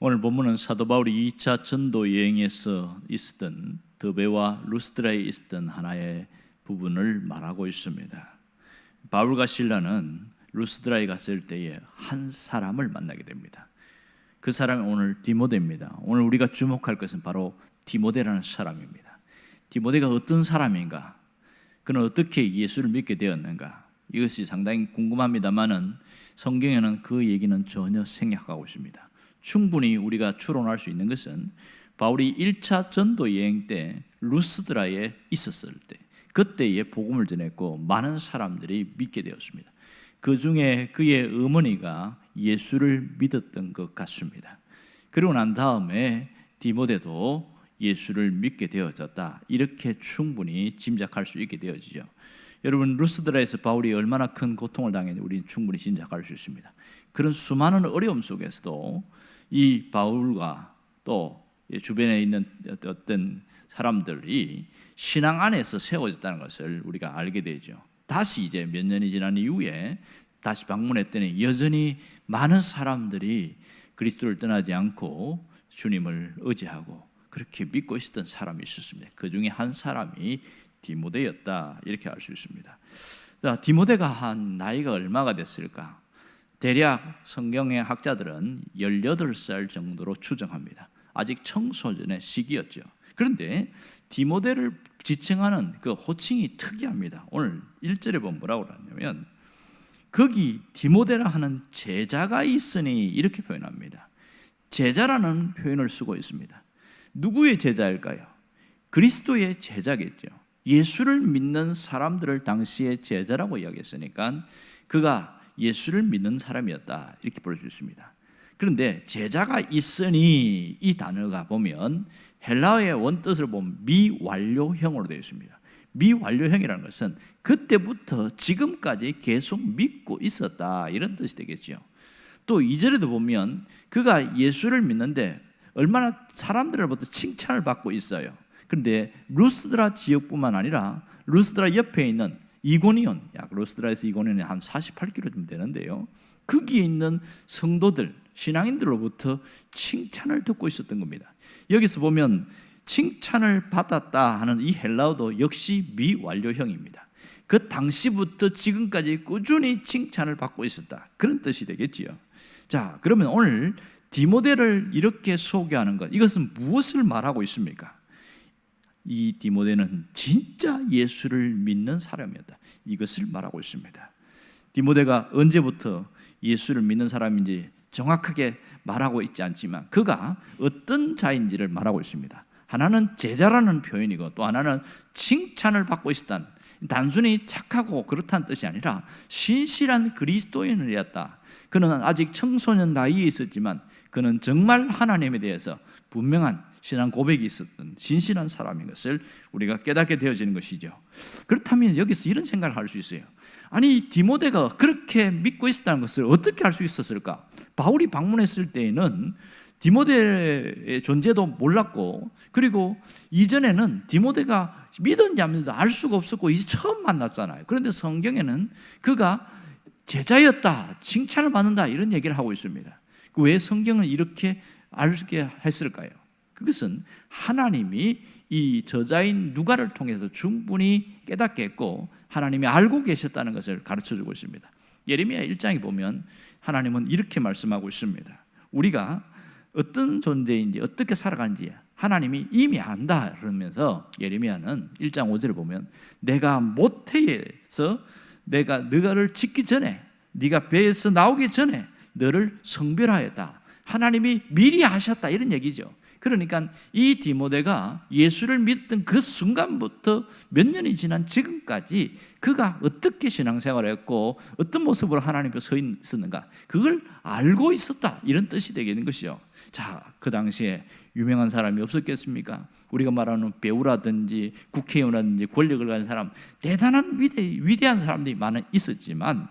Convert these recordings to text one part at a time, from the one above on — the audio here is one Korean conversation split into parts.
오늘 본문은 사도 바울이 2차 전도 여행에서 있었던 더베와 루스드라에 있었던 하나의 부분을 말하고 있습니다. 바울과 실라는 루스드라에 갔을 때에 한 사람을 만나게 됩니다. 그 사람이 오늘 디모데입니다. 오늘 우리가 주목할 것은 바로 디모데라는 사람입니다. 디모데가 어떤 사람인가? 그는 어떻게 예수를 믿게 되었는가? 이것이 상당히 궁금합니다만은 성경에는 그 얘기는 전혀 생략하고 있습니다. 충분히 우리가 추론할 수 있는 것은 바울이 1차 전도 여행 때 루스드라에 있었을 때 그때에 복음을 전했고 많은 사람들이 믿게 되었습니다. 그 중에 그의 어머니가 예수를 믿었던 것 같습니다. 그리고 난 다음에 디모데도 예수를 믿게 되어졌다, 이렇게 충분히 짐작할 수 있게 되어지죠. 여러분, 루스드라에서 바울이 얼마나 큰 고통을 당했는지 우리는 충분히 짐작할 수 있습니다. 그런 수많은 어려움 속에서도 이 바울과 또 주변에 있는 어떤 사람들이 신앙 안에서 세워졌다는 것을 우리가 알게 되죠. 다시 이제 몇 년이 지난 이후에 다시 방문했더니 여전히 많은 사람들이 그리스도를 떠나지 않고 주님을 의지하고 그렇게 믿고 있었던 사람이 있었습니다. 그 중에 한 사람이 디모데였다, 이렇게 알 수 있습니다. 디모데가 한 나이가 얼마가 됐을까? 대략 성경의 학자들은 18살 정도로 추정합니다. 아직 청소년의 시기였죠. 그런데 디모데를 지칭하는 그 호칭이 특이합니다. 오늘 1절에 보면 뭐라고 하냐면 거기 디모데라 하는 제자가 있으니, 이렇게 표현합니다. 제자라는 표현을 쓰고 있습니다. 누구의 제자일까요? 그리스도의 제자겠죠. 예수를 믿는 사람들을 당시에 제자라고 이야기했으니까 그가 예수를 믿는 사람이었다, 이렇게 볼 수 있습니다. 그런데 제자가 있으니, 이 단어가 보면 헬라어의 원뜻을 보면 미완료형으로 되어 있습니다. 미완료형이라는 것은 그때부터 지금까지 계속 믿고 있었다, 이런 뜻이 되겠죠. 또 2절에도 보면 그가 예수를 믿는데 얼마나 사람들로부터 칭찬을 받고 있어요. 그런데 루스드라 지역뿐만 아니라 루스드라 옆에 있는 이고니온, 루스드라에서 이고니온이 한 48km 좀 되는데요, 거기에 있는 성도들, 신앙인들로부터 칭찬을 듣고 있었던 겁니다. 여기서 보면 칭찬을 받았다 하는 이 헬라어도 역시 미완료형입니다. 그 당시부터 지금까지 꾸준히 칭찬을 받고 있었다, 그런 뜻이 되겠지요. 자, 그러면 오늘 디모데를 이렇게 소개하는 것, 이것은 무엇을 말하고 있습니까? 이 디모데는 진짜 예수를 믿는 사람이었다, 이것을 말하고 있습니다. 디모데가 언제부터 예수를 믿는 사람인지 정확하게 말하고 있지 않지만 그가 어떤 자인지를 말하고 있습니다. 하나는 제자라는 표현이고 또 하나는 칭찬을 받고 있었다는, 단순히 착하고 그렇다는 뜻이 아니라 신실한 그리스도인이었다. 그는 아직 청소년 나이에 있었지만 그는 정말 하나님에 대해서 분명한 신앙 고백이 있었던 신실한 사람인 것을 우리가 깨닫게 되어지는 것이죠. 그렇다면 여기서 이런 생각을 할 수 있어요. 아니, 디모데가 그렇게 믿고 있었다는 것을 어떻게 알 수 있었을까? 바울이 방문했을 때에는 디모데의 존재도 몰랐고, 그리고 이전에는 디모데가 믿었는지 안 믿었는지 알 수가 없었고 이제 처음 만났잖아요. 그런데 성경에는 그가 제자였다, 칭찬을 받는다, 이런 얘기를 하고 있습니다. 왜 성경을 이렇게 알게 했을까요? 그것은 하나님이 이 저자인 누가를 통해서 충분히 깨닫게 했고 하나님이 알고 계셨다는 것을 가르쳐주고 있습니다. 예레미야 1장에 보면 하나님은 이렇게 말씀하고 있습니다. 우리가 어떤 존재인지 어떻게 살아가는지 하나님이 이미 안다, 그러면서 예레미야는 1장 5절을 보면 내가 모태에서 내가 너를 짓기 전에, 네가 배에서 나오기 전에 너를 성별하였다, 하나님이 미리 하셨다, 이런 얘기죠. 그러니까 이 디모데가 예수를 믿던 그 순간부터 몇 년이 지난 지금까지 그가 어떻게 신앙생활을 했고 어떤 모습으로 하나님 앞에 서 있었는가, 그걸 알고 있었다, 이런 뜻이 되겠는 것이요. 자, 그 당시에 유명한 사람이 없었겠습니까? 우리가 말하는 배우라든지 국회의원이라든지 권력을 가진 사람, 대단한 위대한 사람들이 많이 있었지만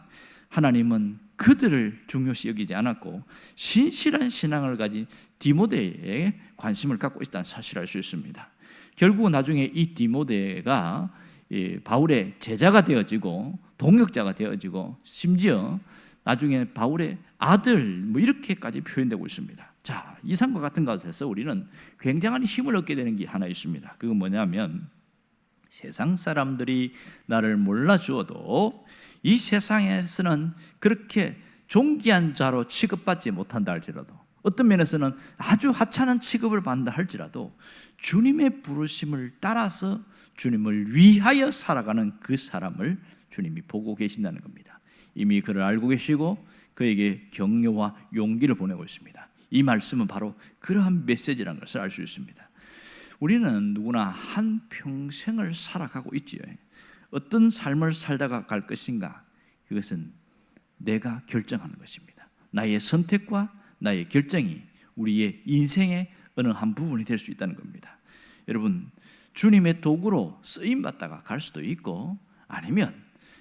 하나님은 그들을 중요시 여기지 않았고 신실한 신앙을 가진 디모데에 관심을 갖고 있다는 사실을 알 수 있습니다. 결국 나중에 이 디모데가 바울의 제자가 되어지고 동역자가 되어지고 심지어 나중에 바울의 아들, 이렇게까지 표현되고 있습니다. 자, 이상과 같은 것에서 우리는 굉장한 힘을 얻게 되는 게 하나 있습니다. 그건 뭐냐면 세상 사람들이 나를 몰라주어도 이 세상에서는 그렇게 존귀한 자로 취급받지 못한다 할지라도, 어떤 면에서는 아주 하찮은 취급을 받는다 할지라도 주님의 부르심을 따라서 주님을 위하여 살아가는 그 사람을 주님이 보고 계신다는 겁니다. 이미 그를 알고 계시고 그에게 격려와 용기를 보내고 있습니다. 이 말씀은 바로 그러한 메시지라는 것을 알 수 있습니다. 우리는 누구나 한 평생을 살아가고 있지요. 어떤 삶을 살다가 갈 것인가, 그것은 내가 결정하는 것입니다. 나의 선택과 나의 결정이 우리의 인생의 어느 한 부분이 될 수 있다는 겁니다. 여러분, 주님의 도구로 쓰임받다가 갈 수도 있고, 아니면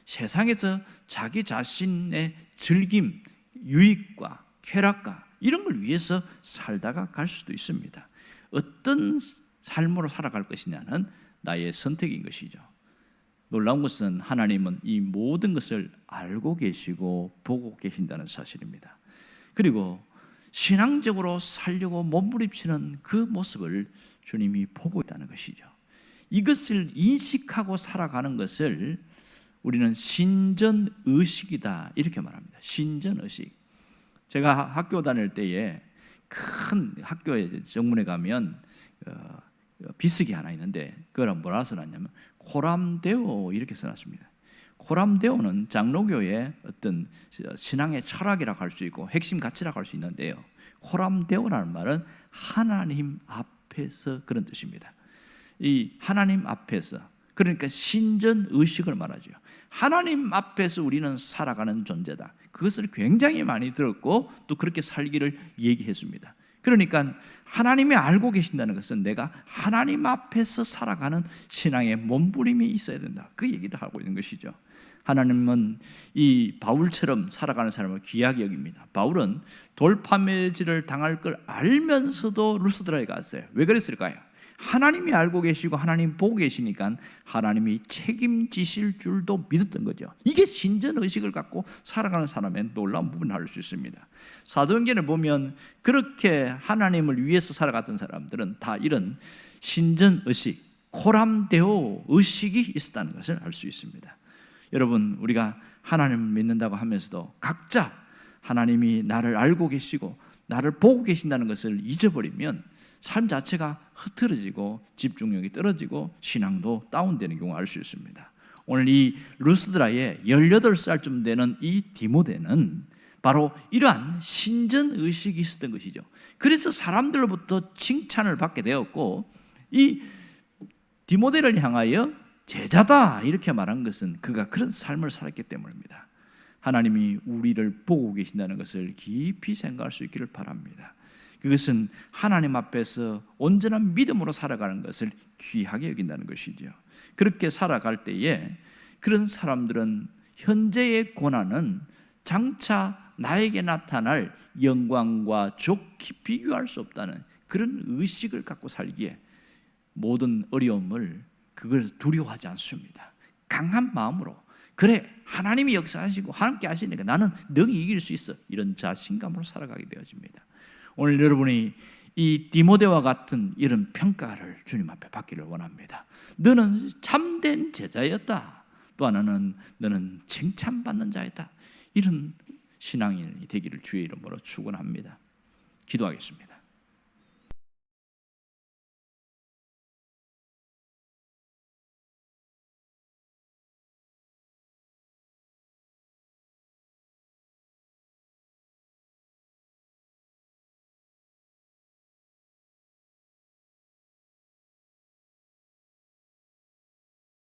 세상에서 자기 자신의 즐김, 유익과 쾌락과 이런 걸 위해서 살다가 갈 수도 있습니다. 어떤 삶으로 살아갈 것이냐는 나의 선택인 것이죠. 놀라운 것은 하나님은 이 모든 것을 알고 계시고 보고 계신다는 사실입니다. 그리고 신앙적으로 살려고 몸부림치는 그 모습을 주님이 보고 있다는 것이죠. 이것을 인식하고 살아가는 것을 우리는 신전의식이다 이렇게 말합니다. 신전의식. 제가 학교 다닐 때에 큰 학교에 정문에 가면 비석이 하나 있는데 그걸 뭐라 써놨냐면 코람데오 이렇게 써놨습니다. 코람데오는 장로교의 어떤 신앙의 철학이라고 할 수 있고 핵심 가치라고 할 수 있는데요, 코람데오라는 말은 하나님 앞에서 그런 뜻입니다. 이 하나님 앞에서, 그러니까 신전의식을 말하죠. 하나님 앞에서 우리는 살아가는 존재다. 그것을 굉장히 많이 들었고 또 그렇게 살기를 얘기했습니다. 그러니까 하나님이 알고 계신다는 것은 내가 하나님 앞에서 살아가는 신앙의 몸부림이 있어야 된다, 그 얘기를 하고 있는 것이죠. 하나님은 이 바울처럼 살아가는 사람을 귀하게 여깁니다. 바울은 돌파매질을 당할 걸 알면서도 루스드라에 갔어요. 왜 그랬을까요? 하나님이 알고 계시고 하나님 보고 계시니까 하나님이 책임지실 줄도 믿었던 거죠. 이게 신전의식을 갖고 살아가는 사람의 놀라운 부분을 알 수 있습니다. 사도행전을 보면 그렇게 하나님을 위해서 살아갔던 사람들은 다 이런 신전의식, 코람데오 의식이 있었다는 것을 알 수 있습니다. 여러분, 우리가 하나님을 믿는다고 하면서도 각자 하나님이 나를 알고 계시고 나를 보고 계신다는 것을 잊어버리면 삶 자체가 흐트러지고 집중력이 떨어지고 신앙도 다운되는 경우를 알 수 있습니다. 오늘 이 루스드라의 18살쯤 되는 이 디모데는 바로 이러한 신전의식이 있었던 것이죠. 그래서 사람들로부터 칭찬을 받게 되었고, 이 디모데를 향하여 제자다 이렇게 말한 것은 그가 그런 삶을 살았기 때문입니다. 하나님이 우리를 보고 계신다는 것을 깊이 생각할 수 있기를 바랍니다. 그것은 하나님 앞에서 온전한 믿음으로 살아가는 것을 귀하게 여긴다는 것이죠. 그렇게 살아갈 때에 그런 사람들은 현재의 고난은 장차 나에게 나타날 영광과 좋게 비교할 수 없다는 그런 의식을 갖고 살기에 모든 어려움을 그걸 두려워하지 않습니다. 강한 마음으로, 그래 하나님이 역사하시고 함께 하시니까 나는 능히 이길 수 있어, 이런 자신감으로 살아가게 되어집니다. 오늘 여러분이 이 디모데와 같은 이런 평가를 주님 앞에 받기를 원합니다. 너는 참된 제자였다. 또 하나는 너는 칭찬받는 자였다. 이런 신앙인이 되기를 주의 이름으로 축원합니다. 기도하겠습니다.